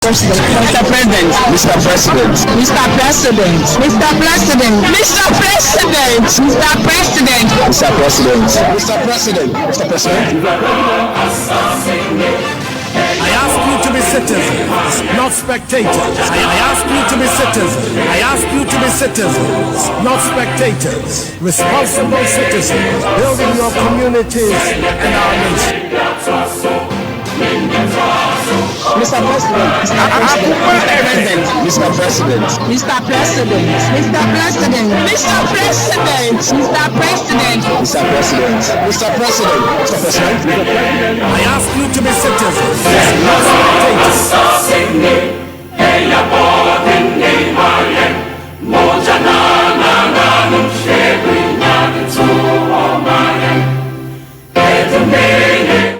Mr. President. Mr. President. Mr. President. Mr. President. Mr. President. Mr. President. Mr. President. Mr. President. Mr. President. I ask you to be citizens, not spectators. I ask you to be citizens. I ask you to be citizens, not spectators. Responsible citizens, building your communities and our nation. Mr. President. Mr. President. Mr. President. Mr. President. Mr. President. Mr. President. Mr. President. Mr. President. Mr. President. I ask you to be citizens, not spectators.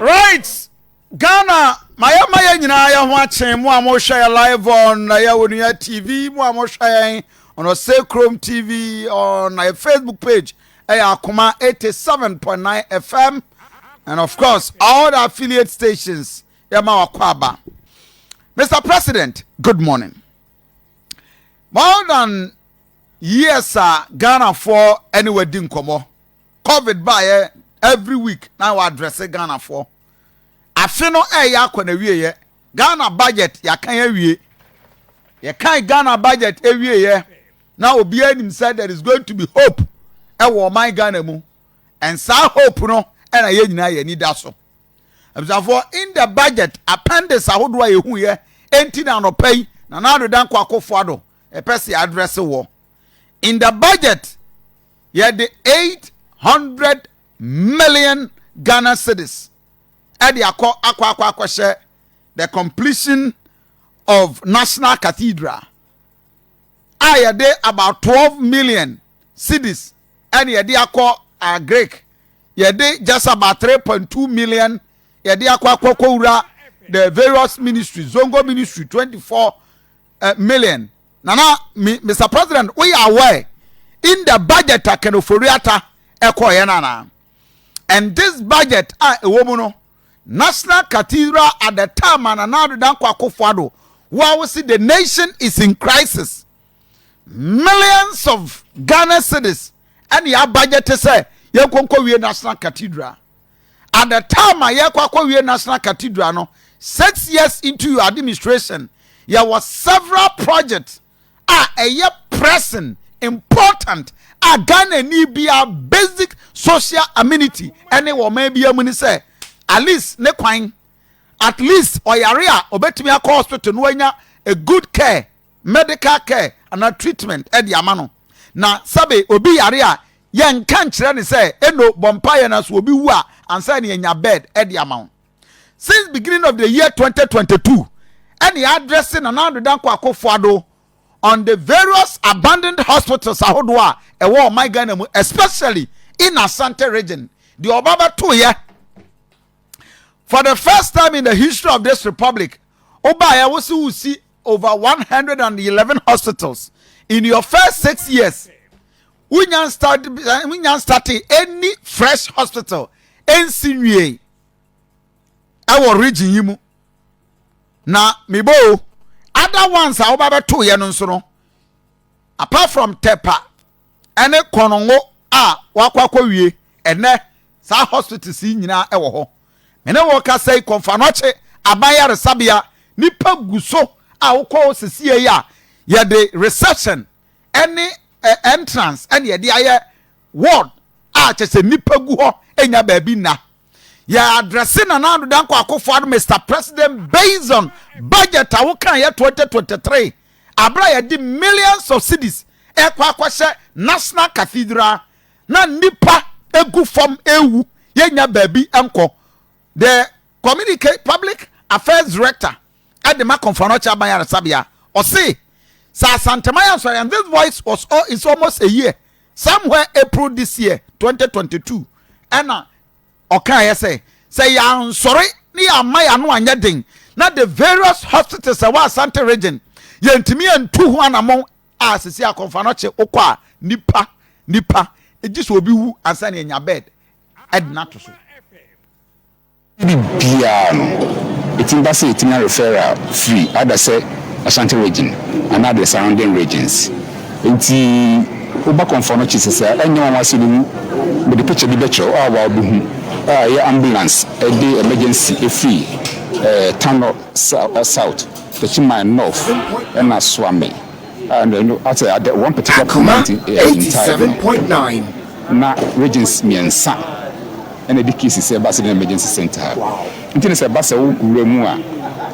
Right, Ghana. Maya nyina ya ho achen mu amosha live on ya Wonia TV mu amosha on Ose Chrome TV on my Facebook page Akuma 87.9 FM and of course all the affiliate stations Yama Wakwaba. Mr. President, good morning. More than years Ghana for anywhere din komo. COVID by every week now we address Ghana for. Afino ya kwana wie ye Ghana budget ya kan awie ye kan Ghana budget awie ye na obi anim said there is going to be hope wo my Ghana mu and sa hope no na ye nyina ye ni da so for in the budget appendix ahodo a yehu ye enti na no pay na na do dan kwa Akufo-Addo e pese address wo in the budget ye the 800 million Ghana cedis the completion of National Cathedral. I de about 12 million cities and ye de Greek. Ye de just about 3.2 million. Ye de the various ministries, Zongo ministry 24 million. Nana, Mr. President, we are aware in the budget Akufo-Addo yenana. And this budget National Cathedral at the time and now the Akufo-Addo, where we see the nation is in crisis. Millions of Ghana cedis and your budget to say you can National Cathedral. At the time you National Cathedral no 6 years into your administration, there was several projects a year pressing important Ghana need be a basic social amenity. Anyone maybe a say at least ne kwan at least oyarea obetimi akọ hospital no anya a good care medical care and a treatment e di amano na sabe obi yare a ye nka nkire ne say eno bompa ye na so obi wu a ansa ne nya bed e di amano since beginning of the year 2022 any addressing and now dan kwa Akufo-Addo on the various abandoned hospitals ahodo a e wo my Ghana mu especially in Asante region the obaba to ye. For the first time in the history of this republic, Obaya will see over 111 hospitals in your first 6 years. We can't start any fresh hospital in Sinwe. Our region yimu. Na mibo other ones are over 2 years no. Apart from Tepa, ene konongo wakwakwa wie ene sa hospital si nyina ewo ho. Mene woka say konfanoche abayare sabia nipa guso a wokọ sesiye ya ye the reception any entrance and ye the aye ward a chese nipa gu ho enya baabi na ya addressing na do dan kwa Akufo-Addo Mr. President based on budget a woka ye 2023 abra ye di millions of cedis kwakwa National Cathedral na nipa egu from ewu ye nya baabi enko. The public affairs director at the Konfanoche Abayare Sabia or say Santamaya and this voice was it's almost a year somewhere April this year 2022 and okay say ya sorry ni amaya no anya den na the various hospitals awa Asante region yentimi antu ho anamon asisi Konfanoche okwa nipa ejis obi wu ansa na nya bed edna to so Piano. It's in Bassi, it's in a referral free. Other say Ashanti region and other surrounding regions. It's Uba conformity says, anyone was in with the picture, the better, or ambulance, a day emergency, a free, tunnel south, the Chima north, and a swami. And at one particular community, 87.9. Now, regions me and son. And the case is a bus in the emergency center. Until it's a bus of Remua.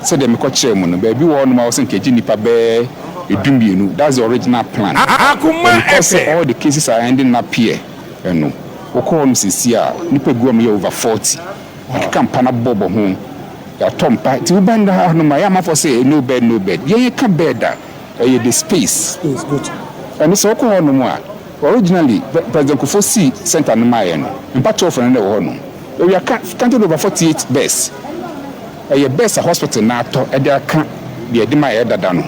So they make a chairman, baby, one mouse and Kajinipa Bear, you do that's the original plan. Because all the cases are ending up here. And no, Okom Sisia, Nipper Gummy over 40. I can't pan a bobo home. Ya Tom Pat, you bend no Mayama for say, no bed, no bed. Yeah, you can't bed that. The space. It's good. And it's all no more. Originally, President Kofi sent an Mayan, and part of another one. We are counted over 48 beds. A best hospital now, and there can't be a demand that done.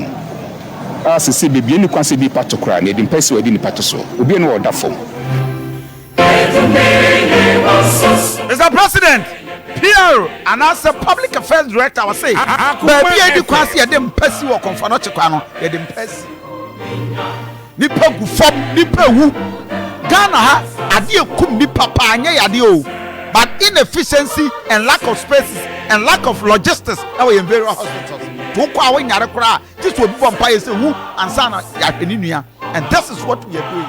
As I say, be any consider part of cry, the person within the part of so. Will be an order for. Mr. President, Pierre, and as a public affairs director, I was saying, baby, any quasi, I didn't pass you or confirm not to Kano, I didn't pass. Nipa gufom nipa wu Ghana ha ade kum nipa pa anya yade but inefficiency and lack of spaces and lack of logistics in various hospitals to kwa awon yare kura this will be vampire say wu ansa na ya hwani nua and this is what we are doing.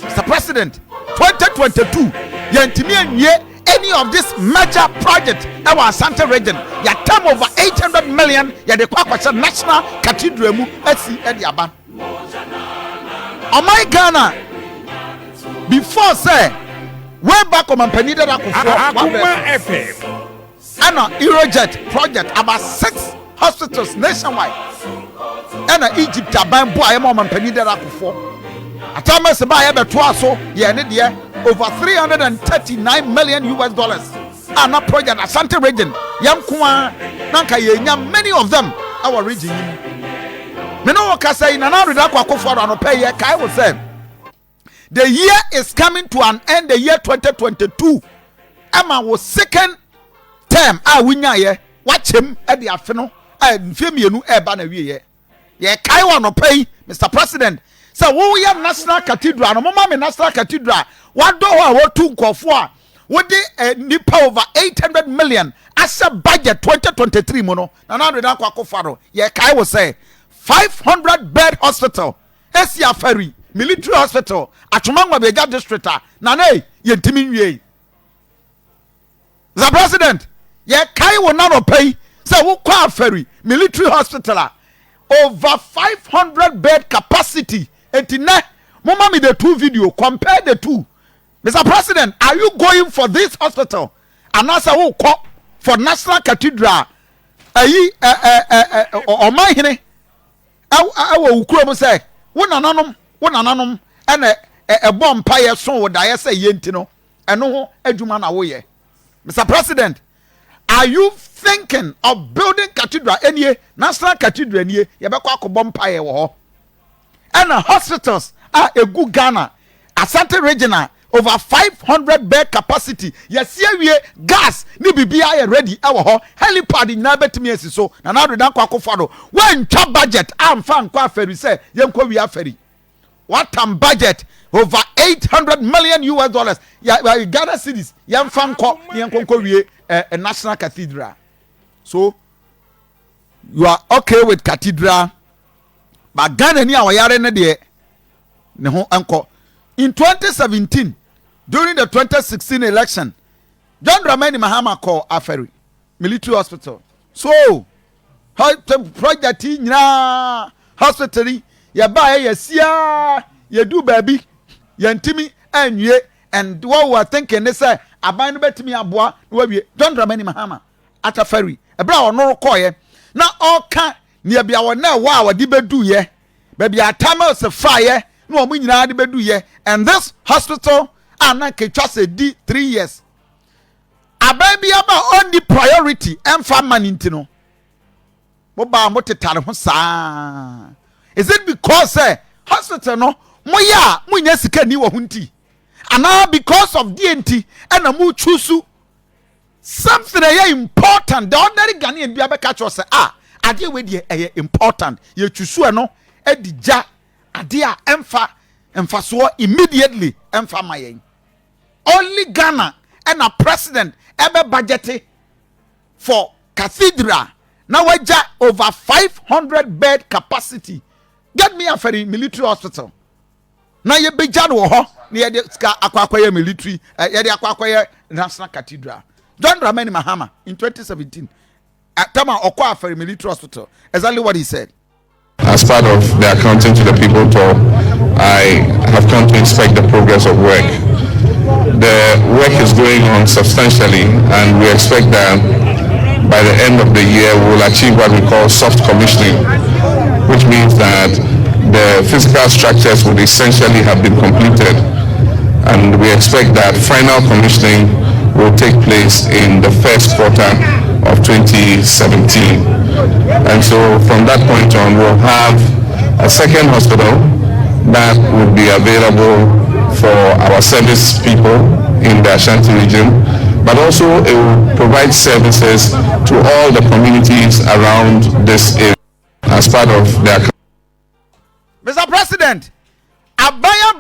Mr. President, 2022 yantimi anwie any of this major project our Asante region ya term over 800 million ya de kwa national cathedral mu asi e de aba. Oh my Ghana, before say, way back on my penny that Akufo-Addo and a Eurojet project about 6 hospitals nationwide and a Egypt aban boy I'm on penny that Akufo. A time I say buy ever twice so yeah over 339 million US dollars. And a project Asante region yam kwa nanka yenya many of them our region. Me no waka say na na read Akufo-Addo no pay here kai will say the year is coming to an end, the year 2022. Emma was second term winya ye watch him at the afeno mfemienu eba na wie ye kai wa no pay Mr. President. So we have national cathedral no mama me national cathedral what do what two nkofo a we dey nipa over 800 million as a budget 2023 mono na na read Akufo-Addo ye kai will say 500 bed hospital Esia Ferry military hospital Achumangwa Bega district na nay yentimi nwie. The president ye kai wo na no pay say wo kwa Ferry military hospital over 500 bed capacity entina mama me the two video compare the two. Mr. President, are you going for this hospital and as wo call for national cathedral ayi omahene awo ukuro say wonananom ene bomb empire so wo da say yenti no eno ho adwuma na wo ye. Mr. President, are you thinking of building cathedral enie national cathedral enie ye be kwa akobom empire wo ho and hospitals are a good Ghana Asante regional over 500 bed capacity yes we gas ni bibia ye ready ewo ho helipad na betimi esi so na na do Akufo-Addo when chop budget am fan kwa Ferry say yenkwa wi aferi what time budget over 800 million US dollars ya Ghana cities yam fan ko yenkwa wi a national cathedral. So you are okay with cathedral but Ghana ni awayare ne de ne ho anko. In 2017, during the 2016 election, John Dramani Mahama called Aferi military hospital. So, project in hospital, ya buy ya sia, ya do baby, ya intimi and ye, and what we are thinking they say, I bind bet me a bois, John Dramani Mahama at Aferi, a brown no coy. Now all can near be our now wow, dibe do ye, baby, our time was a fire. No we nyina de bedu ye and this hospital ana ke twase di 3 years ababi aba on the priority emfa maninti no mo ba mo tetare ho saa. Is it because hospital no mo ya mo nya sika ni wo hunti ana because of DNT and mu choose something important. The ordinary Ghanaian be able to catch us. Idea we dey important. You choose no edija idea emfa so immediately emfa mayen. Only Ghana and a president ever budgeted for cathedral. Now we over 500 bed capacity. Get me a ferry military hospital. Now you be jad wo ho near the akwakwaya military the akwakwaya national cathedral. John Dramani Mahama in 2017 at Tama Okwa ferry military hospital. Exactly what he said. As part of the Accounting to the People tour, I have come to inspect the progress of work. The work is going on substantially, and we expect that by the end of the year we will achieve what we call soft commissioning, which means that the physical structures would essentially have been completed, and we expect that final commissioning will take place in the first quarter of 2017. And so from that point on, we'll have a second hospital that would be available for our service people in the Ashanti region, but also it will provide services to all the communities around this area as part of their. Mr. President, abaya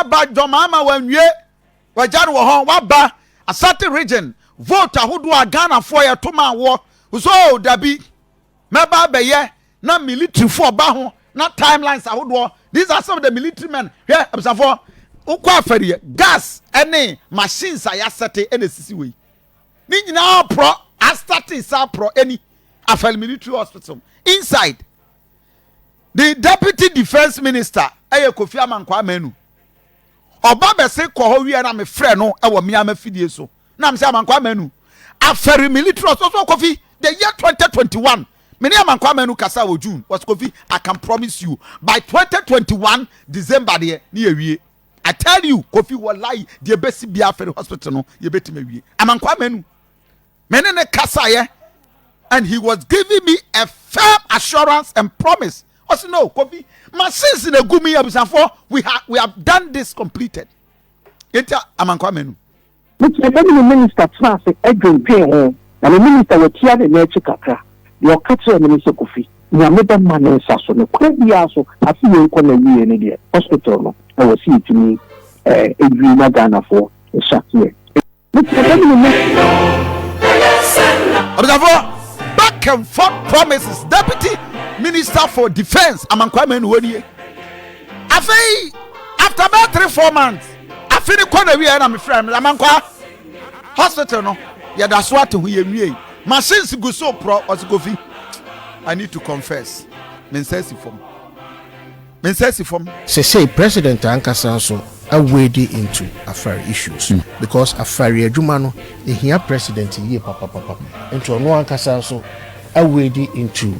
ba jomama wenye wajaru wo waba Asante region vote ahodo Ghana for ya toma wo so dabi meba beye na military for ba ho na timelines ahodo. These are some of the military men here absafo ukwa afari gas any machines ayasete ene sisi we ni nyina pro astarte sa pro any afal military hospital inside. The deputy defense minister Kofi Asante oba bese ko ho wi na me frɛ no e wo miama fidie so na me say Amankwa Amanu afari military so Kofi the year 2021 many Amankwa Amanu kasa wo June was Kofi. I can promise you by 2021 December there ni ewie. I tell you Kofi will lie the best be afari hospital no ye betime wie Amankwa Amanu many ne kasa ye, and he was giving me a firm assurance and promise. Also no Kofi machines in a gumi abusafo we have done this completed. Enter Amankwa Amanu. The minister trust Edwin pay ho na the minister we tia the nechi kakra. Your catcher minister Kofi. Nya meda man so no kwa bia so afi we nko na wie ne de hospital no I was see to me Edwin na Ghana for a shot here. Abusafo back and forth promises. Deputy Minister for Defense Amankwa Amanu woni afei after about 3-4 months afini kona wi na me frame Amankwa hospital no ya da so ate hu ye nwie machines go so pro Kofi. I need to confess mensesi form say president ankasa so awedi into affair issues because affair adwuma no ehia president ye papa into no ankasa so awedi into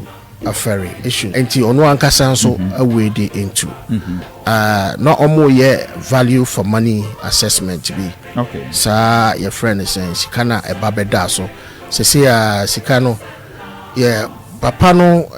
affair issue enti ono ankasa so awedi into no omo ye value for money assessment bi okay sa your friend is saying sika na eba beda so say sika no ye papa no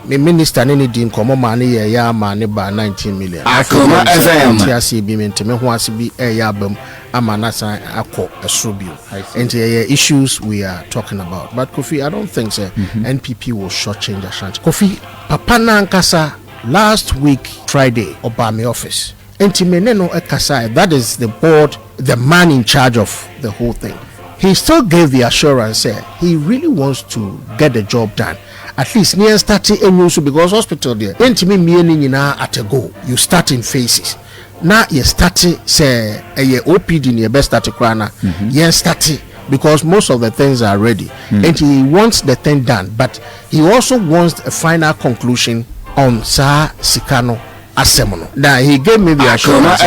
me minister ne din komo ma ne ye ya ma ne ba 19 million Akuma FM tiasi bi menteme ho ase bi ya bam ama na san akọ esrobio and the issues we are talking about. But Kofi, I don't think so NPP will shortchange Ashanti. Kofi papa na nkasa last week Friday Obama office entimeneno ekasa, that is the board, the man in charge of the whole thing. He still gave the assurance he really wants to get the job done. At least near starting a new because hospital there entimi mieni nyina at a go. You start in phases. Now you start say a OPD in your best start krana. Yes, start because most of the things are ready. And he wants the thing done, but he also wants a final conclusion on Sa Sikano Asemono. Now he gave me the assurance.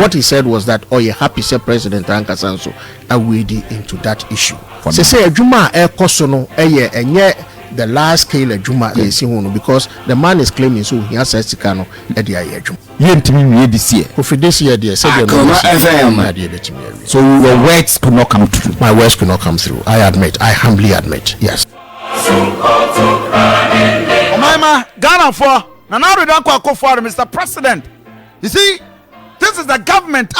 What he said was that you happy say President Ankasanso are ready into that issue. Say Juma Kosono enye the last scale Juma because the man is claiming so he has said Sikano Ediayajum. This year. For this year, dear, so your words could not come through. My words could not come through. I humbly admit, yes. Ghana for now Akufo-Addo, Mr. President. You see, this is the government.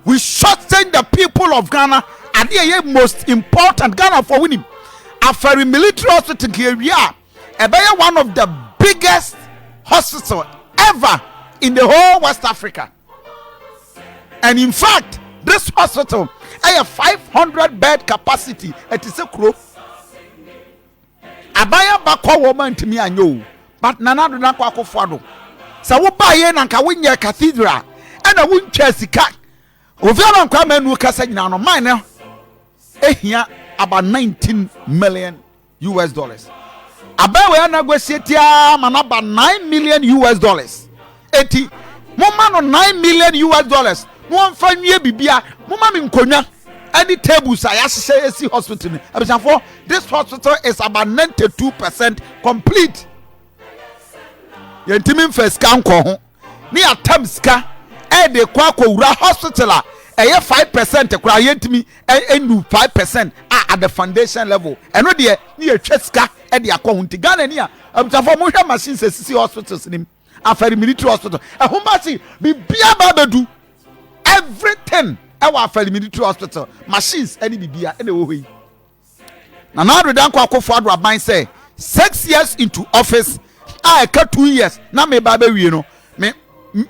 We shorten the people of Ghana ade ye most important Ghana for winning afari military hospital here ebeye one of the biggest hospital ever in the whole West Africa. And in fact, this hospital has a 500 bed capacity. It is a crew. Abaya bakwa woman to me and you, but nana do not kwa Akufo-Addo. So we buy in and can win your cathedral and a win Chelsea cat. Overa nkwa menu kasa nyina no mine ehia about 19 million US dollars. Abawe negotiate manaba 9 million US dollars. Eti moma no 9 million US dollars. Mo fa nwie bibia moma me nkonya any tables ayahye esi hospital. Abisanfo, this hospital is about 92% complete. Yentimi first kan ko ho. Ni atam ska e de kwa wura hospital a eye 5% kura yentimi enu 5% at the foundation level. Eno de ni etwa ska e de akọ nti Ghana ni a abisanfo mo hwe machines esisi hospitals nim. Afari military hospital. Ehumasi bibia ba bedu. Everything our afari military hospital. Machines any bibia any wo. Na na do dan kwa Akufo-Addo aban say 6 years into office, I ka 2 years na me ba be wie no. Me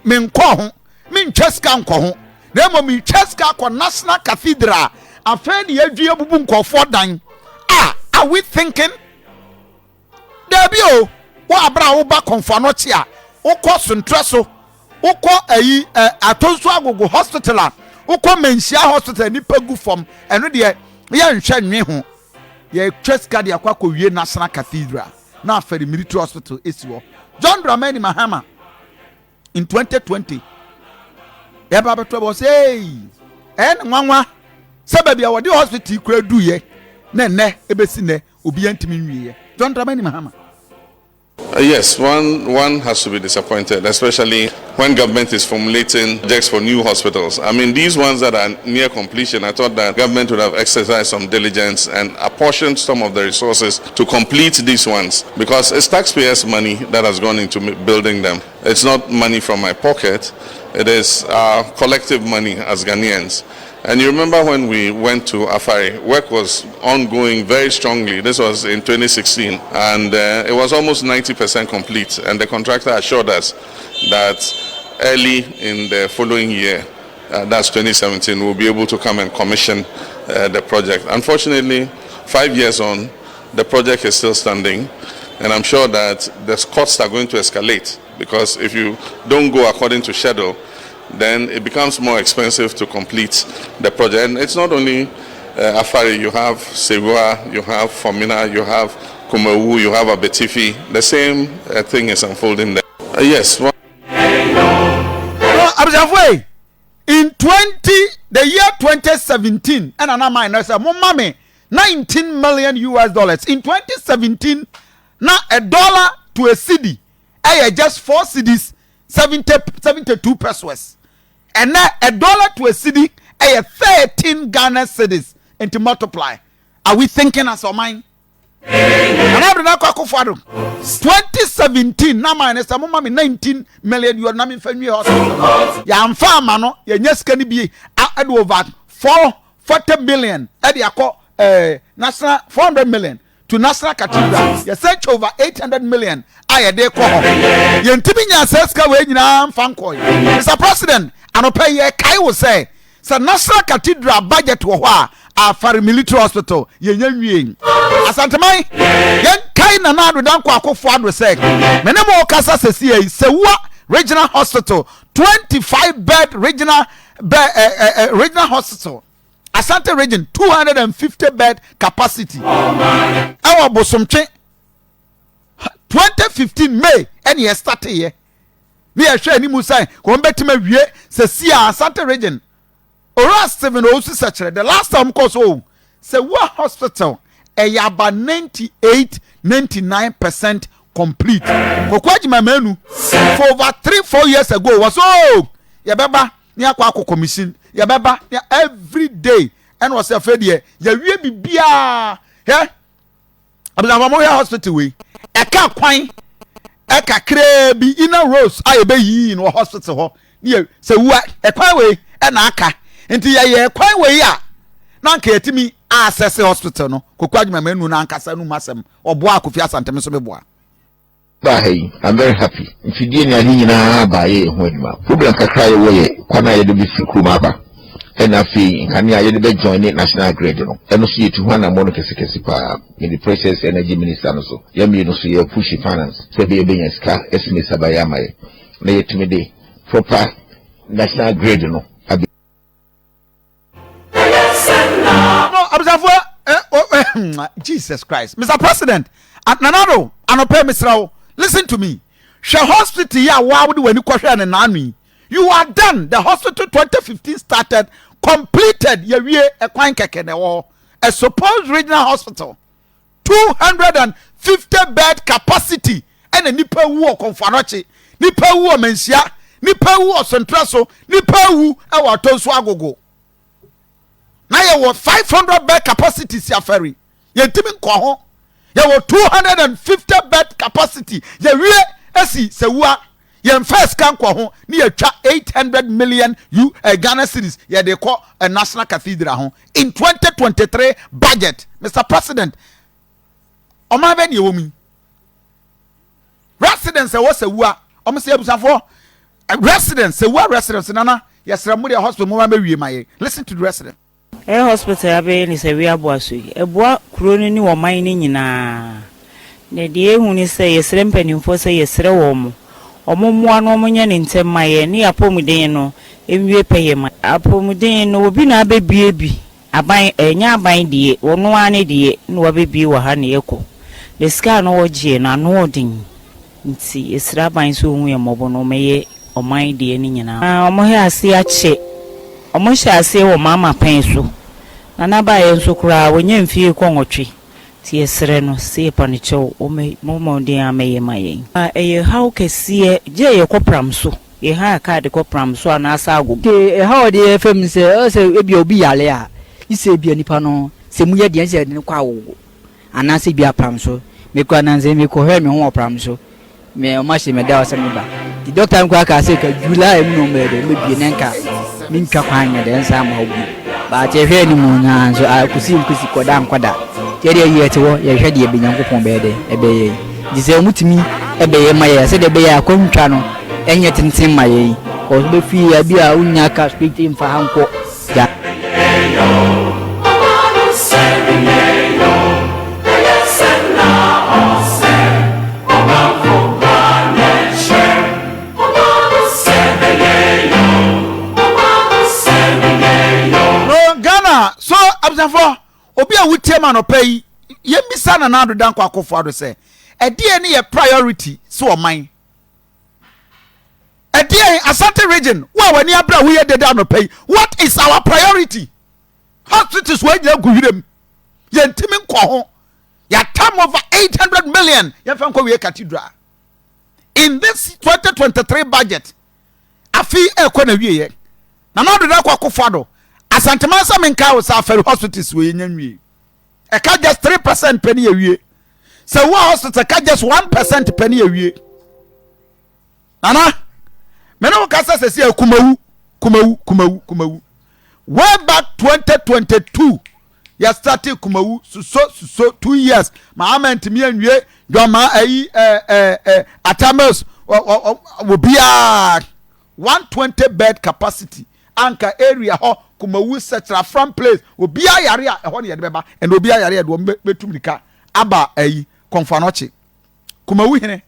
nko ho. Me ntweska nko ho. Na mo me ntweska kwa National Cathedral. Afani adwie bubu nkofo dan. Are we thinking? Debio wa abra wo ba konfo no chia. Ukọ Suntreso, ukọ Atonso Agogo Hospital, ukọ Mensia Hospital ni pegu form, eno de ye nhwe nwe ho. Ye Cheska de akwa wie National Cathedral, na aferi military hospital esiwo. John Dramani Mahama in 2020. Ya baba to bo say, nwanwa sababi a wodi hospital kura du ye, na ne ebesi ne obi antimi nwie. John Dramani Mahama. Yes, one has to be disappointed, especially when government is formulating projects for new hospitals. I mean, these ones that are near completion, I thought that government would have exercised some diligence and apportioned some of the resources to complete these ones, because it's taxpayers' money that has gone into building them. It's not money from my pocket. It is our collective money as Ghanaians. And you remember when we went to Afari, work was ongoing very strongly. This was in 2016, and it was almost 90% complete. And the contractor assured us that early in the following year, that's 2017, we'll be able to come and commission the project. Unfortunately, 5 years on, the project is still standing, and I'm sure that the costs are going to escalate, because if you don't go according to schedule, then it becomes more expensive to complete the project. And it's not only Afari, you have Sewa, you have Fomina, you have Kumawu, you have Abetifi. The same thing is unfolding there. Yes. In the year 2017, and I'm minus mommy 19 million US dollars. In 2017, now $1 to a cedi, just 4 cedis, 72 pesos. And now $1 to a cedi, 13 Ghana cedis, and to multiply. Are we thinking as our mind? And I do not call Akufo-Addo. 2017, now minus a mommy 19 million. You are not in family hospital. Ya am farmer no. Ya yes can be over 40 million. National 400 million. To National Cathedral, you search over 800 million. I de ko. You ntiminya seska we nyina fanko. Mr. President, anope ye kai will say, "Sa National Cathedral budget wo ho a Afari military hospital ye nya nwie." Asante mai, ye kai na na do dan ko Akufo-Addo say, "Me ne mo kasa sesi e Sewa Regional Hospital, 25 bed regional hospital. Asante region 250 bed capacity. Our bosomche 2015 May any start here. We are sure any musa ko betima wie se sia Asante region. Ora 7 also such the last time course oh say what hospital about 98-99% complete. Kokwaji menu for over 3-4 years ago was ya baba ni akwa commission ya baba every day and was afraid ye ya wie bibia he abdamamo ya hospital we eka kwan eka kre bi ina rose aye be yi no hospital ho ni se wa ekwan we na aka enti ye kwan we ya na nka yɛtumi access hospital no Kofi Adwumamanu na ankasa no masɛm ɔboa Kofi Asante me so meboa Hey, I'm very happy. If you didn't buy a problem, away, Kwana Yedubisi Kumaba, and I feel, and I had join it national grade, and see to one and Monokasipa in the process energy minister. So, Yami no see a pushy finance, Sabi being a scar, Esme Sabayama, lay to me proper national grade, No, Jesus Christ, Mr. President, at Nanado, Anope Misrao. Listen to me. She hospital ya wow when you question and nani. You are done. The hospital 2015 started, completed ye a quine kekene a supposed regional hospital. 250 bed capacity and a nipa wu konfanochi. Nipa wu mensia, nipa wu centraso, nipa wu ewa tonso agogo. Na ye wo 500 bed capacity sia ferry. Ye timin kwa There were 250 bed capacity. Ye wie esi sewa ye first kan kwa ho ni ye twa 800 million Ghana cedis ye de call a national cathedral ho in 2023 budget. Mr. President, oma be ni ewomi. Residents was sewa o me se abusafo residents sewa residents nana yesra mu the hospital mo ma wie maye. Listen to the resident. Hospital abe ni se wi aboaso yi eboa kuro ni wo man ni nyina ne de ehu ni se yesre mpanimfo se yesre wo mo omommoa no omonya ni ntemaye ni apomuden no enwie peye ma apomuden no obi na abebie bi aban enya aban die wono ane die no wabebie wa ha ne ekọ the scar no wogie na no odin nti esra aban so hu ye mobo no meye oman die ni nyina omohe ase ache omo hyase wo mama pen so na ba ye nso kura wonye mfie kwonwotwe ti esre no se panicho o me mo de ameye maye eye how kese je ye kopram so ye ha card kopram so na asa ago ke how de fm se ebi obi yale a ise bi nipa no se mu ye de se de kwa wo ana se bi apram so me kwa na nze me ko hwe me ho opram so me o ma se me da o se me ba the doctor nkwa ka se ka July mu no me de me bi nenka minka kwanya de nsa ma obi ba je hwe ni mu na so akusi koda nkwada je de ye tewo ye hwe de binyankopon be de ebe ye di se mutimi ebe ye ma ye se de be ye akontwa no enye tintin ma ye ko be fi ya bi a unya ka speak in fa hanko ja for obi a wutie ma no pay ye misa na na do dan kwa Akufo-Addo say edie ne ye priority so oman edie Asante region wa wani abra wo ye deda no pay what is our priority hospitals we je guhirem ye ntimi nkọ ho ya tam over 800 million ye fa nkọ we cathedral in this 2023 budget afi ekọ na wie ye na do dan kwa Akufo-Addo Asante mansa menka wo sa fere hospitals we nyanwie e ka just 3% penny awie se wo hospital ka just 1% penny awie nana me no ka sa se kumawu way back 2022 ya started kumawu so 2 years maament mi anwie dwama atamos wo bia 120 bed capacity anka area ho kumawu setra from place obi ayare a ho ne ye de beba and obi ayare de betumrika aba konfanoche kumawu hene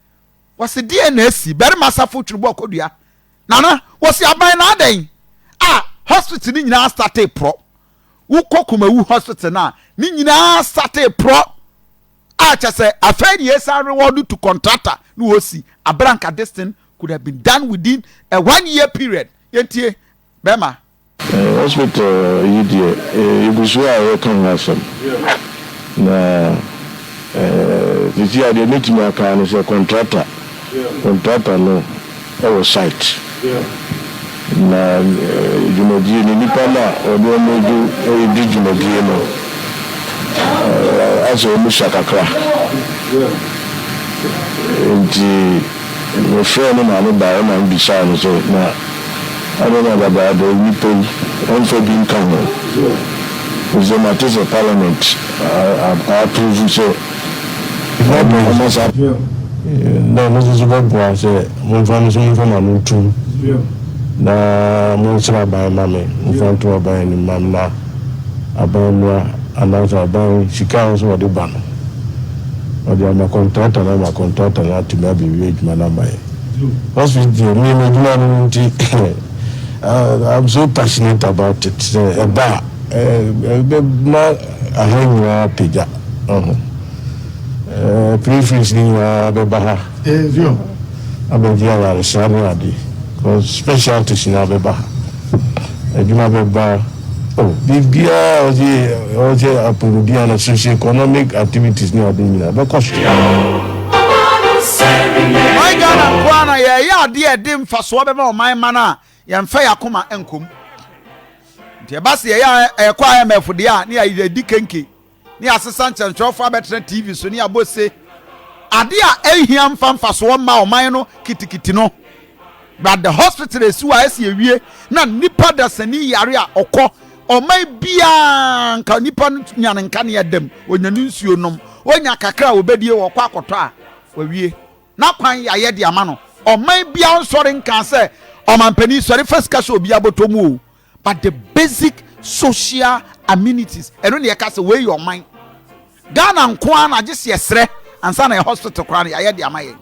wose DNA si bere masafo twurbo akodua nana wose aban na adan hospital ni nyina start pro wukọ kumawu hospital na ni nyina start pro chese afedi yesa reward to contractor no wosi abranka destin could have been done within a 1 year period yentie bema hospital yidie ibusua we kan asem na this year they need me aka no say contractor no our site na jumoji ni nipa na odo moju di jumoji no aso mu shakakra nti no friend na no ba na mbisa no so na I don't know about the people on for being come. the matters of parliament approve so almost up. No, Mrs. Bobo said, one from Anutu. Na Monsra by Mammy, in front of a band in Mamma, a band, another band, she counts what the banner. Or they are my contract and I'm a contract and not to maybe wage my number. Hospital, me, I'm so passionate about it. A bar, a hang pija. Previously, Bebaha. I'm a dear Sanadi. Because specialties in Abebaha. I do not Beba. Oh, Bibia, or the Apologia and socio-economic activities near the Mina. Because my God, I'm Kwana, yeah, dear dim for Swabema, my mana, yan fair kuma enkum. The Bassi, a choir me for the art near the Dickenki, near Assistant and Trophy TV, so near Bosse. Adia ehiam fam faso ma o man no kitikitino but the hospital is why see wie na nipa da sani yare a okọ o man bia nka nipa nya nka ne yadam onyani nsuo nom onya kakra obedie wo kwa akoto a wawie na kwan ya ye de ama no o man bia nsori nka se o man pani sori first cash obi abotomu but the basic social amenities eno ne yaka se we your mind Ghana nko na gise yesre ansa na hospital kran ya ye de amaye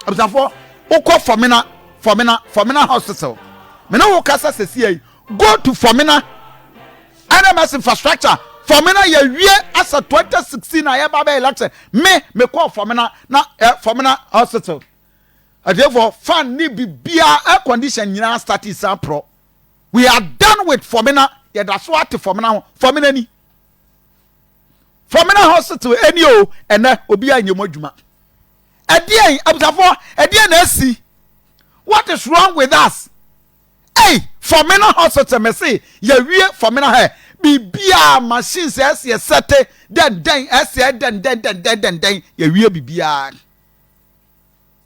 abusafo ukọ Formina hospital me no wo kasa sesi go to Formina NMS infrastructure Formina ye wie as a 2016 na ye ba election me call Formina na Formina hospital therefore fan ni bibia air condition nyina start is pro we are done with Formina ye da so at Formina ni Formina hospital eni o ene obi anyem adwuma edien abusafo edien na asi what is wrong with us hey Formina hospital me say ye wie Formina he bibia machines ye sete den ye wie bibia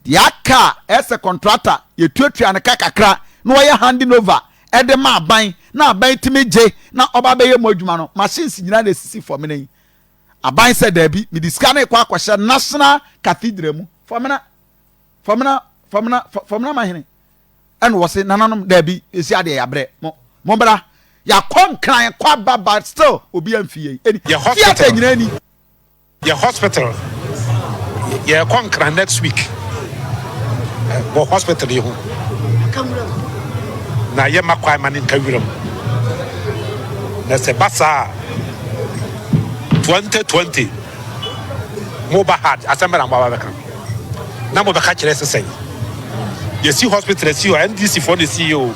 dia car as a contractor ye tuatua ne kakakra no ye handing over ede ma ban na ban timi je na oba be ye modwuma no machines nyina na sisi Formina yi aban said there be me discane kwa kwasha national cathedral mu Formina mahene and was it nananom there be esi ade ya bre mo bra ya kon kran kwa baba still obi amfie eni theater nyina ni your hospital ya kon kran next week go hospital yi ho na ye makwa mani kawiram na se basa 2020 mobile heart asembra mwa baka na mo baka kire sesen you see hospital see NDC for the CEO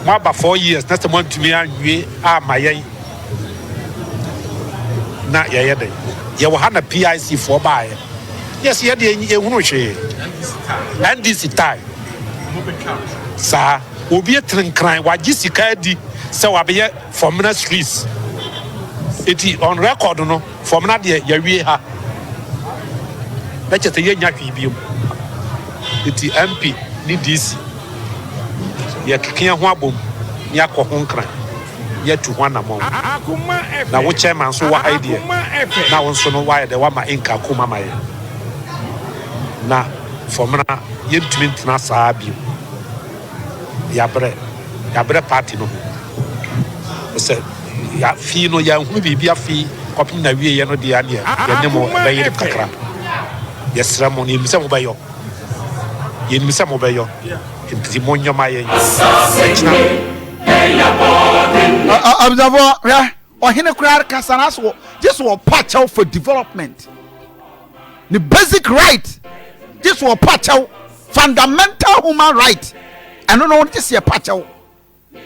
mo ba 4 years next month to me anwie amayen na ye dey ye wo hana PIC for buy yes ye dey ehunu hwe NDC tie sa obi etrenkran waji sika di se wabe Formina streets eti on record no Formina de ya wie ha na chete ye nya hwi biom eti MP ni DC ya kikia ho abom ya ko ho nkran ya tu ho anamon na wo chairman so wa idea na wo so no wa de wa ma inka kuma ma ye na Formina ye ntumi ntina saa biom ya bre party no se ya fi no ya hu bibia fi kopim na wie ye no de ane ya nemo be ye kakra ya sramo ni misa mo bayo ye misa mo bayo nti mo nyoma ye abzavo ya ohine kura kasana so this will patch out for development the basic right this will patch out fundamental human right and no know this here patch out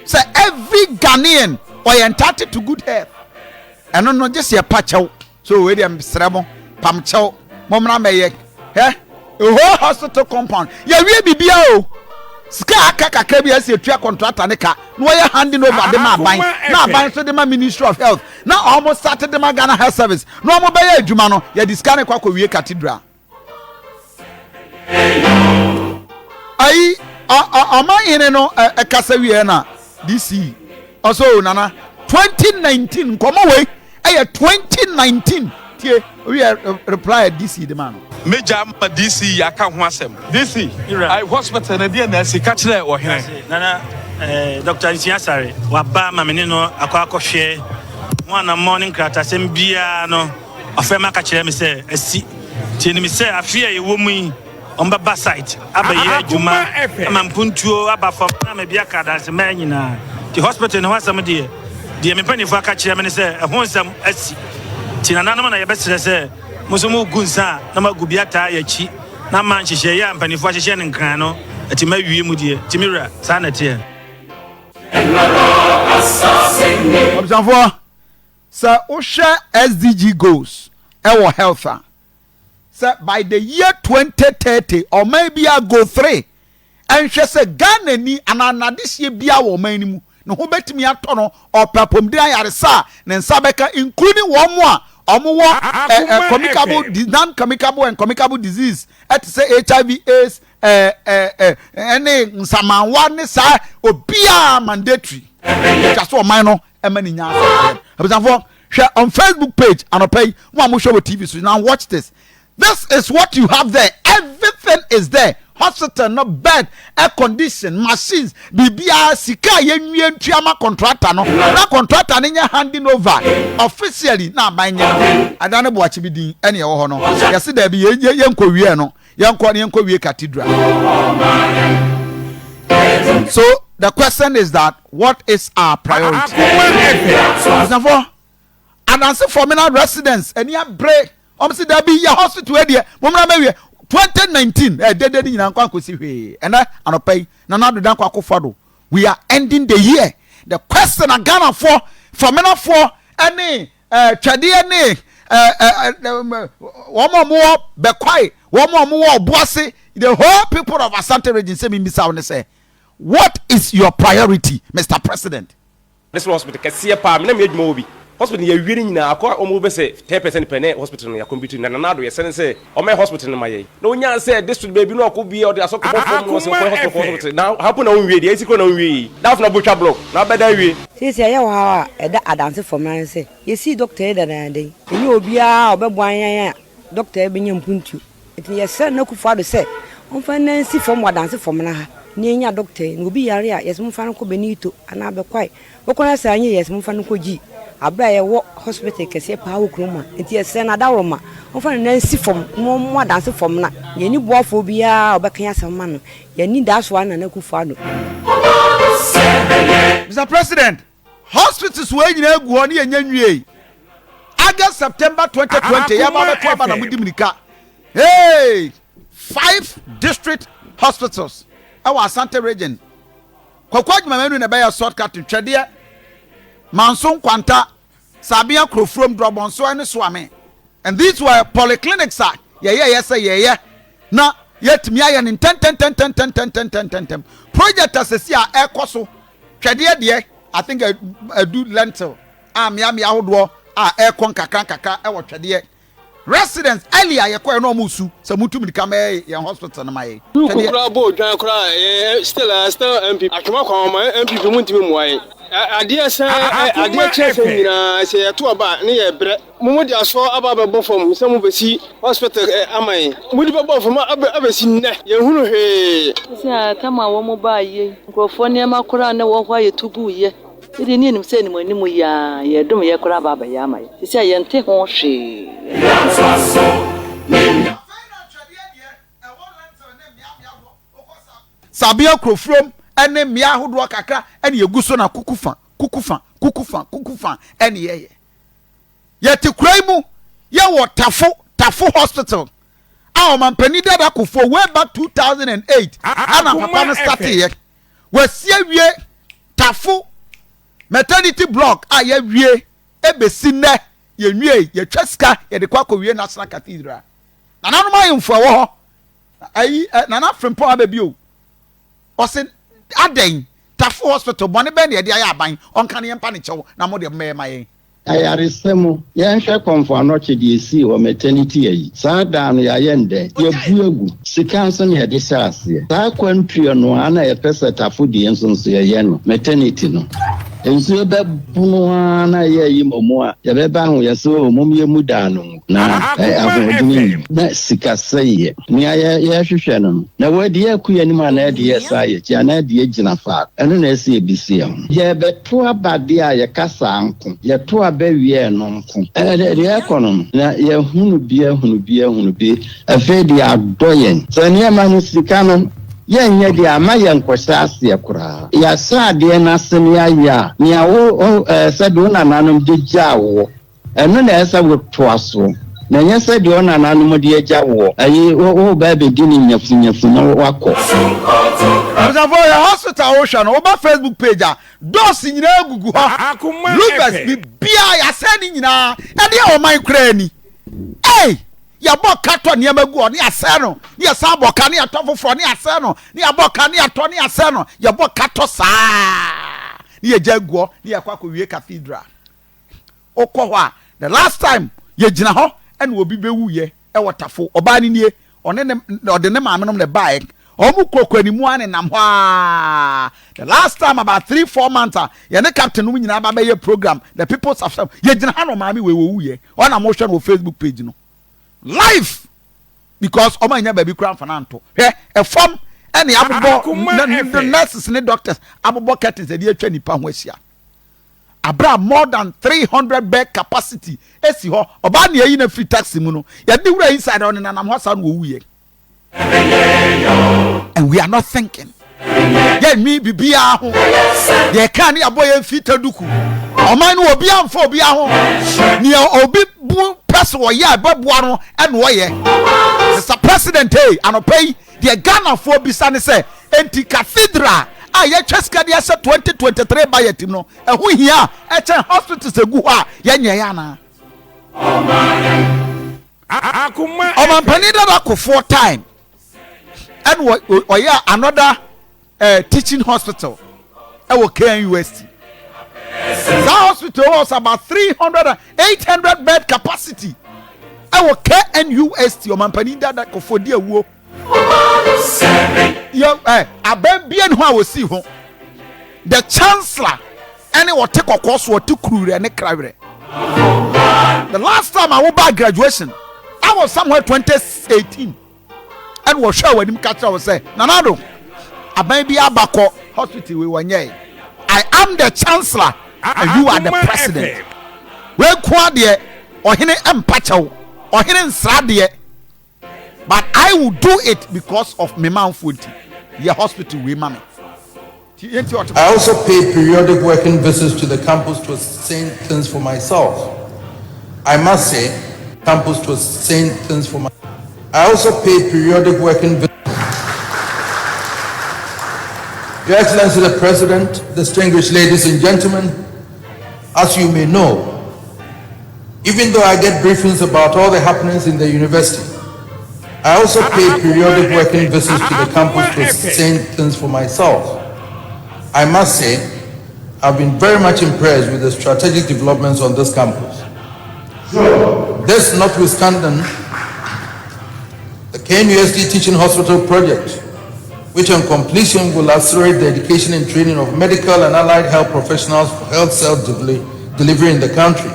say every Ghanaian or entitled to good health and no just here patch out so we dem sremo pam chow momna meye eh a whole hospital compound ya wie bibia o ska akaka bia se tua contractor ne ka no we handing over them aban na aban so dem Ministry of Health na almost started them Ghana Health Service no mo be ya adwuma no ya discane kwa wie cathedral ai ama yene no kasa wie na DC also nana 2019 come away 2019 tie we reply DC the man Major DC aka ho asem DC I hospital na dia na sika kire wo hene nana Dr. Nsiasare waba mamene no akwakohwe one morning krata sem bia no afema ka kire me se asi tieni me se afia ye wo mu yi omba ba site abaye adwuma amampuntuo abafa na me bia ka dance ma nyina the hospital no asem de me pani fa ka kire me se ho nsam asi tinana na na ye besere se musumu gunsa na magubiata ya chi na man hihye ya mpanifo hihye ne nkran no ati mawie mu de timira sa na tie observe sir o share SDG goals our health sir by the year 2030 or maybe I go 3 and she say Ghana ni anana this year bia wo man ni mu no ho betimi ato no opapom de ayaresa ne nsabeka including one more communicable non-communicable and communicable disease at say HIV AIDS any nsamanwa ne sa obia mandatory just for minor emani nya for share on Facebook page and pay one mo show TV so now watch this is what you have there everything is there hospital no bed air condition machines bibia sika yenwie ntuama contractor no na contractor ne nya handing over officially na manye adane bo achi bidin ene wo ho no yesi da bi yenkowie no yenkowie cathedral. So the question is that what is our priority? And answer for many residents any break see there be your hospital here momra mewe 2019 dede ni nyina kwa kosi hwe ena anopay na na do dan kwa Akufo-Addo we are ending the year the question Ghana for mena for any twade any womo be kwai womo obuase the whole people of Asante region say me misa won say what is your priority Mr. President? This hospital kase pa me na me adwuma obi hospital ya wiere nyina akwa omo be say 10% pene hospital no ya computer na nado ye sene o me hospital no maye na onya say district baby no akobia o de asoko bofo no say hospital now happen na onwie de esiko na onwie daf na botwa block na beda wie sisi ya wo ha eda adance for man say ye see doctor da na dey enye obia obebo anyan doctor e benye mpuntu eti ye say na Akufo-Addo say on fa na si form adance for man ha ni enya doctor no obi yare a yes mfa no ko benito ana be kwai okona say anye yes mfa no ko gi abra ye wo hospital kese pa wo kroma enti ese na da roma onfa na nsi fom mo dance fom na ye ni boafo bia obeka asema no ye ni da so na Akufo-Addo. Mr. President, hospitals we nyina egu ho ne ye nyanwie August September 2020 ya ba beto aba na mudimnika hey 5 district hospitals our Asante region kwakwadwuma menu na be ya shortcut twede Manson Kwanta, Sabia Krofrom Drobonso and Swame. And these were polyclinics. Yeah. Now, yet me I in 10. Project as a sia air coso. Chadia dear, I think I do lentil. Miami outdoor, air con kaka, I watch a residents earlier, I acquire no musu, so mutu become young hospital. My still MP. I come up on my MP to Muntimway. I dear sir, I dear chasing, I say to about near bread. Mumudi, I saw about both from some of the sea hospital. Am I? Would you both from ever seen that? You hey, Tama Womoba, Grofonia Makura, and walk why you to boo ye. You didn't need him saying when you are, you don't hear Kuraba Yamai. You say, I take on she. Sabia Krofrom. Ene mia hodo kakra ene yeguso na kukufa ene ye yeti kuraimu ye wo tafo hospital our mampani da Akufo way back 2008 ana papa no start ye we sie wie tafo maternity block a ye wie ebesi ne ye nwie ye twaska ye de kwakọ wie national cathedral na nanu ma yemfo wo ho ayi na na frempo ababi o osin aden tafo hospital bone be ne de ayi aban onka ne yempa ne chewo na mo de memaye ayaresemu yenhwe konfo anoche de esi o maternity yi saa da no ya yende ye buegu sikanso ne de saase saa kwantue no ana ye pesa tafo de ensonso ye no maternity no nsuo bɛbono na yɛyi mmɔmɔ a yɛbɛba ho yɛ sɛ ɔmom yɛ mu daa no na ahoɔden na sikasɛyɛ nea yɛhwehwɛ no na wɔde yɛku yɛnim a na ɛde yɛ saa yɛkyi a na ɛde yɛgyina faako ɛno na ɛsɛ yɛbisi ho yɛbɛto abadeɛ a yɛkasa nko yɛto abɛwie no nko deɛ ɛkɔ no na yɛhunu bi afei de adɔ yɛn sɛ nneɛma no sika no yɛnyɛ de ama yɛn nkɔhyɛ aseɛ koraa yɛasa adeɛ no ase ne ayɛ a nea sɛdeɛ wo nananom de gyaa wo ɛno na ɛsɛ wotoa so na nyɛ sɛdeɛ wo nananom de agya wo ayi wo ba bɛdi ne nyafunyafu na wakɔ Abusafo yɛ hospital wohwɛ no woba Facebook page a dose nyinaa gugu hɔ Lucas bibia yɛasɛ ne nyinaa ɛde a ɔman koraa ni yabɔ kato nneɛma gu ɔne asɛ no ne yɛsan bɔ ka ne yɛtɔ foforɔ ne asɛ no ne yɛbɔ ka ne yɛtɔ ne asɛ no yɛbɔ kato saa ne yɛgya guɔ ne yɛkɔ akɔwie cathedral wokɔ hɔ a the last time yɛgyina hɔ ɛna obi bɛwuyɛ ɛwɔ tafo ɔbaa ne nie ɔde ne maame nom ne baeɛ ɔmo kokɔ ni mu ane nam hɔ the last time about 3-4 months a yɛne captain no nyinaa ba bɛyɛ program the people's affairs yɛgyina ha no maame wɔ wuyɛ ɔna mo hwɛ no Facebook page no life because ọmọ ẹ̀yẹ bẹ̀bí kura nfananto ẹ̀fọ́m ẹni abobọ nurses ni doctors abobọ curtains ẹ̀dí ẹ̀twa nípa ho ẹ̀ṣia abira more than 300 bed capacity esi hɔ ọba ni eyi na free taxi mu no yɛde wura inside ɔne nanam hɔ saa no wɔ wuye and we are not thinking yɛn mi bibia ho yɛ kan ni abɔ yɛn fita duku ɔman no obi amfa obi aho ni obi bu person wo ya bɛboa no ɛna wɔyɛ Mr. President anɔpɛ the Ghana for bisa ne sɛ enti cathedral a yɛtwa sika de ɛsɛ 2023 budget no ɛho hia ɛkyɛn hospitals egu hɔ a yɛnyɛ yɛ ana ɔmampani dada Akufo time ɛna wɔyɛ another teaching hospital ɛwɔ KNUST. That hospital was about 800 bed capacity. Our KNUST, your company that for dear wo. I bet bien who I will see home. The chancellor, any will take a course or two crew and a crowd. The last time I went back graduation, I was somewhere 2018 and was sure when him catch I was say, Nanado, I may be Abako hospital we were near. I am the chancellor. And you are the president. We kwade or hine empacho or hine nsrade. But I will do it because of me manfuti. Your hospital we mami. I also pay periodic working visits to the campus to ascertain things for myself. I must say, campus to ascertain things for myself. I also pay periodic working visits. Your Excellency the President, distinguished ladies and gentlemen, as you may know, even though I get briefings about all the happenings in the university, I also pay periodic working visits to the campus to ascertain things for myself. I must say, I've been very much impressed with the strategic developments on this campus. This notwithstanding, the KNUST Teaching Hospital project, which on completion will accelerate the education and training of medical and allied health professionals for health self-delivery in the country,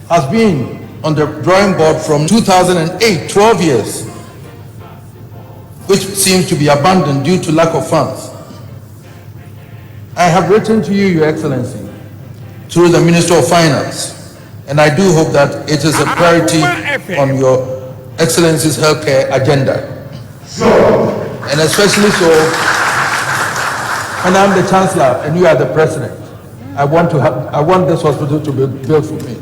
has been on the drawing board from 2008, 12 years, which seems to be abandoned due to lack of funds. I have written to you, Your Excellency, through the Minister of Finance, and I do hope that it is a priority on Your Excellency's healthcare agenda. And especially so when I'm the Chancellor and you are the President. I want this hospital to be built for me.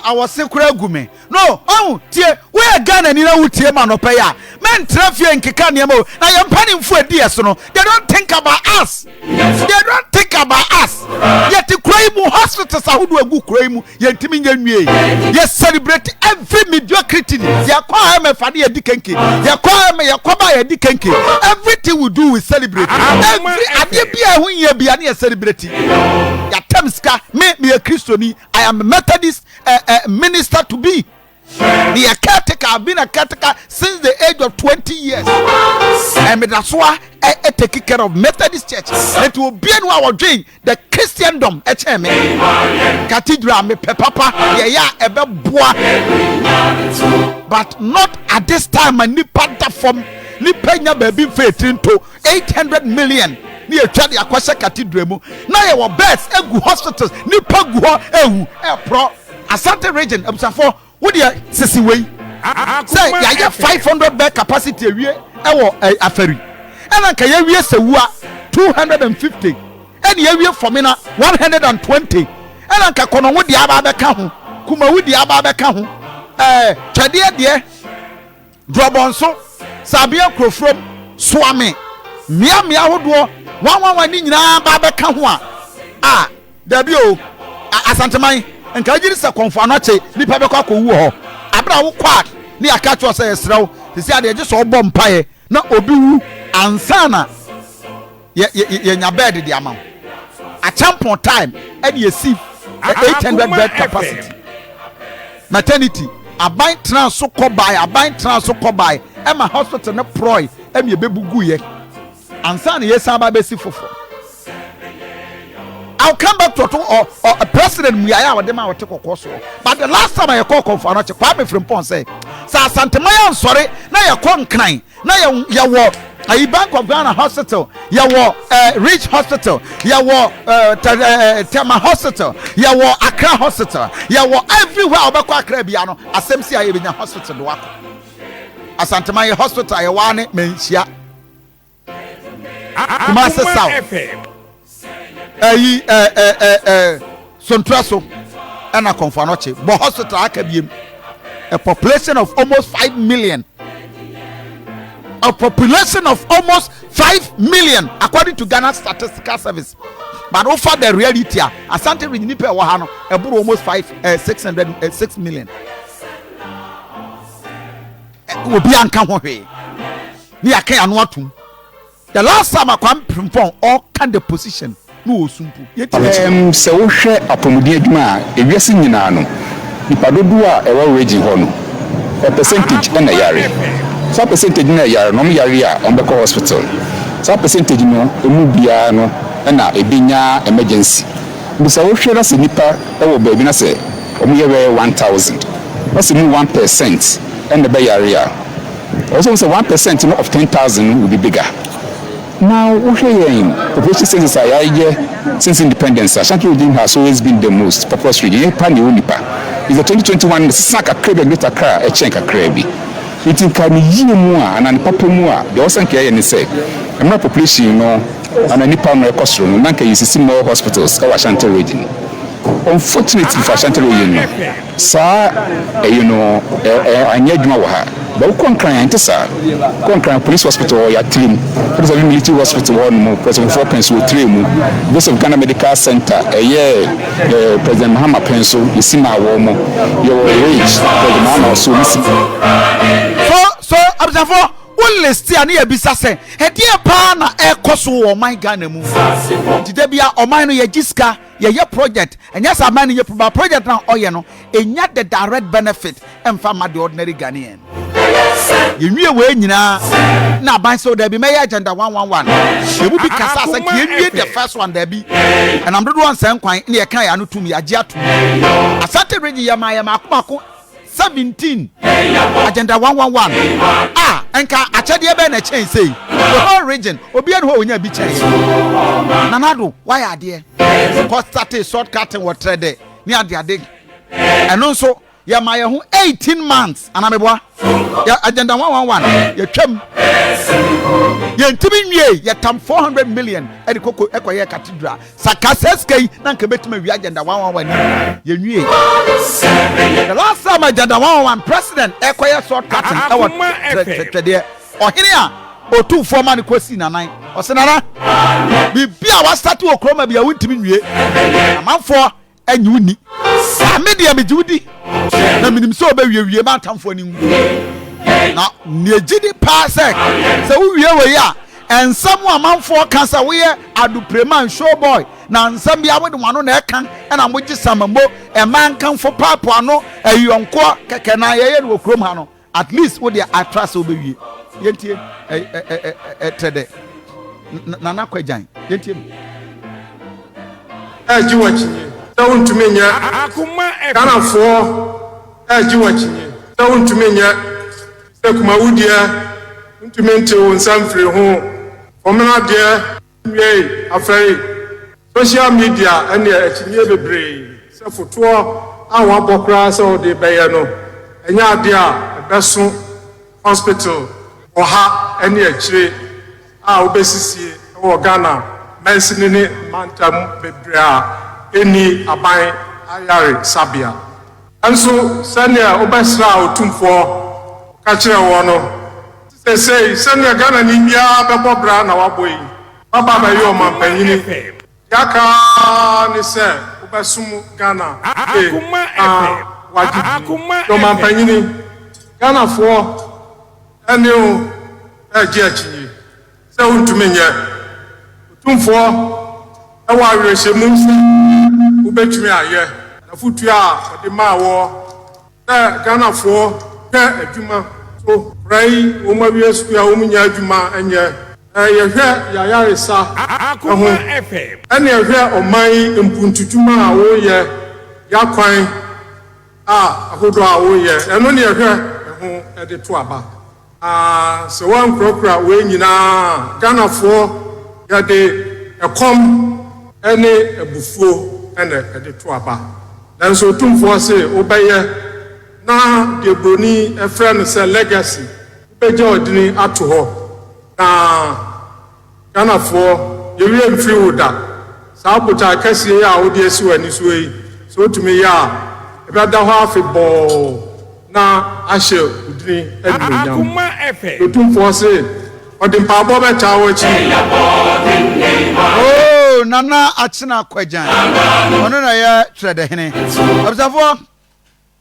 I was secret gume. No, tie, we are Ghana ni na wutie ma no pay a. Men trafia nkeka niamo. Na ye mpani mfu edi so no. They don't think about us. They don't think about us. Yet krai mu hospitals ahudu egu krai mu ye ntimi nyanwie. Ye celebrate every mediocrity. Ye kwa me fade ye dikenke. Ye kwa ba ye dikenke. Everything we do we celebrate. Every ade bia hu ye bia na ye celebrate. Ya temska me a Christian. I am a Methodist minister to be. The caretaker, I've been a caretaker since the age of 20 years. And that's why I take care of Methodist Church. It will be in our dream, the Christendom, Cathedral, me papa, ebe boa. But not at this time, I need from Nipenya baby faith into 800 million. Near Chadi Akwasha Cathedral. Now your best egu hospitals, Nipa Guho, pro Asante region, for what you sissy way. Say, ya 500 bed capacity a ferry. And I can hear say 250. And you for me 120. And I can kono with the ababe kahu. Kuma with the ababe kahu. Chadia dear. Drobonso. Sabia Krofrom. Swami. Mia woodwo. One nina babe kahu. Ah, debut. Asante mai. And Kajiri sa konfanache. Ni pabeko ko wo. Abra wo kwat. Ni akacho say esrew. Ti say ade just obom pae. Na obi wu ansana. Ye nya bed di amam. A tampon time and you see 800 bed capacity. Maternity, a bind trans so called by a bind trans so called by Emma Hospital na proy em ye bebu guye. And son yes basi fofo. I'll come back to or a president Muyaya or them I will take a course. But the last time I call for not Kwame from Pon say, Sa Santa Maya, sorry, now you're con crying, now you walk. A Bank of Ghana Hospital, Yawo Rich Hospital, Yawo Tema Hospital, Yawo Accra Hospital, Yawo everywhere Obakwa Krebiano, Asemsi Ayebina Hospital Wako. Asante Maya Hospital, Yawane Menchia. Kumasa South. Sontraso, and a Confanoche, but hospital Akabi, a population of almost 5 million. A population of almost 5 million according to Ghana Statistical Service. But over the reality, Asante Rijinipe Wahano, almost 6 million. Will be uncommon. The last time I come from all kind of position. No sumpu. Se wo hwe apomudi adwuma e wiase nyina no. Nipadodo a ewa raging ho no. A percentage na yare. So percentage na yare no yare a on be hospital. So percentage no emu bia no na ebinya emergency. Bisa wo hwe na se nipa e wo ba bi na se omu ye 1000. What's mu 1% and the be yare a. Also say 1% of 10,000 will be bigger. Now, population census since independence, Ashanti region has always been the most populous region. It's the 2021 Saka Krebe Greater Accra, a Chenka Krebi. It in Kamiyimu and Papumua, the Osan Kaya and say, I'm not population, and a Nippon Recostro, Nanka is see more hospitals, our Ashanti region. Unfortunately for Ashanti region, sir, I need more. But we can't sir. Police hospital or your team. There's a military hospital one more. President Four Pencil with 3 more. This of Ghana Medical Center. President Mahama Pencil. You see my woman. You're age. President Mahama so listen. So observe. Only still near Bissase. A dear partner, a coso or my Ghana move. Today be our minor Yajiska, your project, and yes, I'm managing your project now, or and yet the direct benefit and from the ordinary Ghanaian. You knew when you now by so there be my agenda 111. It will be Casasa, you the first one there be, and I'm the one saying quite near Kayanu to me, Ajatu. A certain region, Maya Makmako. 17 agenda 111 and achadia be na change say the whole region obi an ho onya bi change nanado why are there because start shortcut and what trade ni ade and also ya maya hu 18 months anameboa ya agenda 111 ya twam ya ntimi nwie ya tam 400 million e koko ekoye cathedral sakaseskei na nka betima wi agenda 111 ya nwie the last time agenda 111 president ekoye shortcut and our trade ohiri a otu forma ni kwesi na nan osenana bibia wa start okroma bia wuntimi nwie amanfo anyuni media me judi na minim so be wie ma tamfo ni na ne gidi pa se wo wie we ya and someone man for cancer we adu preman show boy na nsam bia wode wano na ekan na moji samambo e man kan for papa no ayonko keke na ye no krom ha no at least wo dey attract obewie yentie tede nana kwajan yentie ajiwachinye tawuntumenya akuma kana fo ajiwachinye tawuntumenya sekuma wudia ntumente won samfre ho omena de we afai social media ane achinye bebre se foto awon abokra se o de beye no enya ade a beso hospital oha ane achire a obesisie wo Ghana mensini ni mantam bebre a eni aban ayare sabia anso sania obesra otumfo ka kire wo no say sania Ghana ni bia bebo bra na waboyi baba ba yo man panyini yaka ni se obesum Ghana akuma yo man panyini Ghana fo ene o aji achinyi se untumenye otumfo e wa rehye mu se ubetumi aye na futu a de ma wo Ghana fo ke adwuma so rai o ma wi esu ya o munya adwuma enye ye hwe ya yaresa akuma FM ene hwe oman mpuntutuma a wo ye yakwan ahodo a wo ye eno ne hwe ho e de to aba so one crocra we nyina Ghana fo ya de ekom ene ebufuo ene e de to aba dan so tumfo se obeye na de broni e friend say legacy beje odini ato ho na Ghana fo ye wi mfiri woda sa bota kase ya odi esi wani so yi so tumi ya e bia da ho afebo na ashe udini edumyam akuma efe tumfo se odimpa bo beta wo chi oh nana achina kwajan ono na ya trade hene observe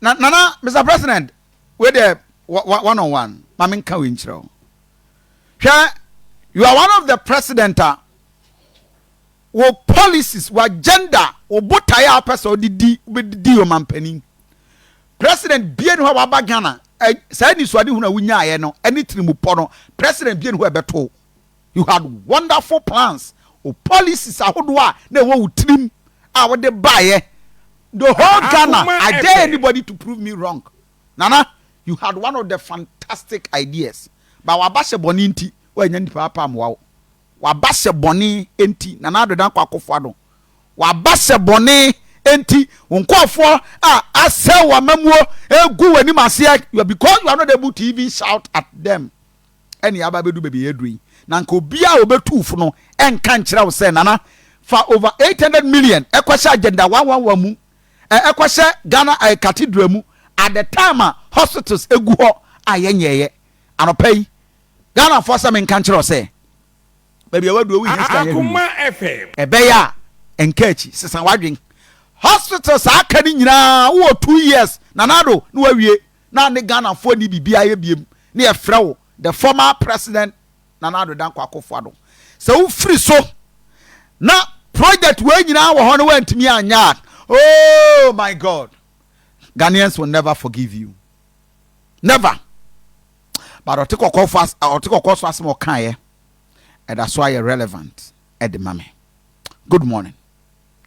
nana Mr. President we there one on one mamin ka we nchiro you are one of the president wo policies wa agenda wo botaya person di o mampani president bien ho wa bagana say ni so ade hu na wunya aye no any trimupo no president bien ho ebeto you had wonderful plans o policies ahodo a na wo trim a wo de baye the whole Ghana I dare anybody to prove me wrong nana you had one of the fantastic ideas but wa ba se boni nti wa nya ndi papa amwa wa ba se boni enti nana do dan kwa Akufo-Addo wa ba se boni enti wonkofo ase wa mamuo egu wani mase you because you are not able to even shout at them any ababedu baby edui na nka obia obetu fu no enka nkira wo se nana for over 800 million ekwase agenda 111 mu ekwase Ghana cathedral mu at the time hospitals egu ho ayenyeye anopai Ghana for some enka nkira wo se baby awadu wi history akuma FM ebeya enkachi sesan wadwen hospitals akani nyina wo 2 years nanado no wawie na ne Ghana for ni bibia ye biem ne ye frewo the former president nanado dan kwa Akufo-Addo so wo free so na project we nyina wo ho no wantimi anya oh my God Ghanaians will never forgive you never but otikoko so asemo kan ye and that's why you're relevant at the mame good morning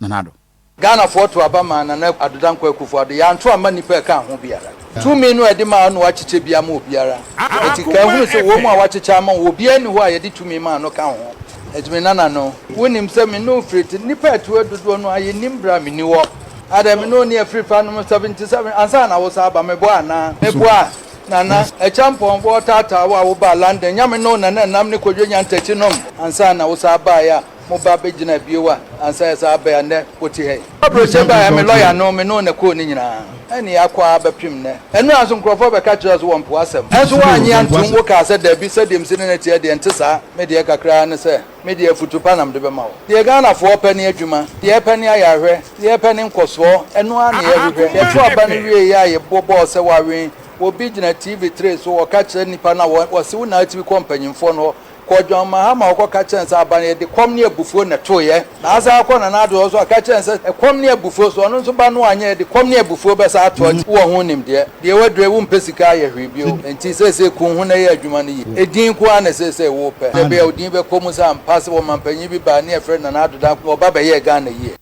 nanado Ghana for to Abama na adudan kwa Akufo-Addo ya nto ama nipa ka ho biara tumi no edi ma no wachiche bia ma obiara eti ka hu se wo mu a wachiche ama obia ni ho a yedi tumi ma no ka ho ejime nana no wonim se me no friti nipa to adudo no aye nimbra me ni wo adam no ne free fa no 77 ansa na wo sa aba me bo ana me bo a nana e champion bo tata wo ba London nyame no nana nam ne kodwo nyantachi nom ansa na wo sa ba ya mo ba be gina biewa ansa ya sa ba ya ne woti he abroche ba ya me lawyer no me no na ko ni nyina ani akwa ba pim ne enu aso nkrofo be ka kire so wo mpo asem enso wa anyi antum wo ka se da bi se dem sine na tie de ntesa me de kakra ne se me de futupa nam de be ma wo de Ghana fo pani adwuma de pani ayahwe de pani nkoso enu a na ye hwe de to aba no wie ya ye bobo se wa wen obi gina TV3 so wo ka kire nipa na wo se wo na ati company mfo no kɔdwan mahama ɔkɔ ka kyɛn sɛ aban yɛde kɔm ne abufuo na toyɛ na asa akɔ na nado ɔso aka kyɛn sɛ ɛkɔm ne abufuo so ɔno nso ba no anyɛ yɛde kɔm ne abufuo bɛsa ato wɔ ho nimdeɛ deɛ wadure wo mpɛ sika ayɛ hwee bio nti sɛ kun ho na yɛ adwuma no yi edin ko ana sɛ wo pɛ ɛbɛ odin bɛkɔ mu sɛ ampa sɛ wɔ mampanyin bi ba ne ɛfrɛ na nado da ɔba bɛyɛ Ghana yie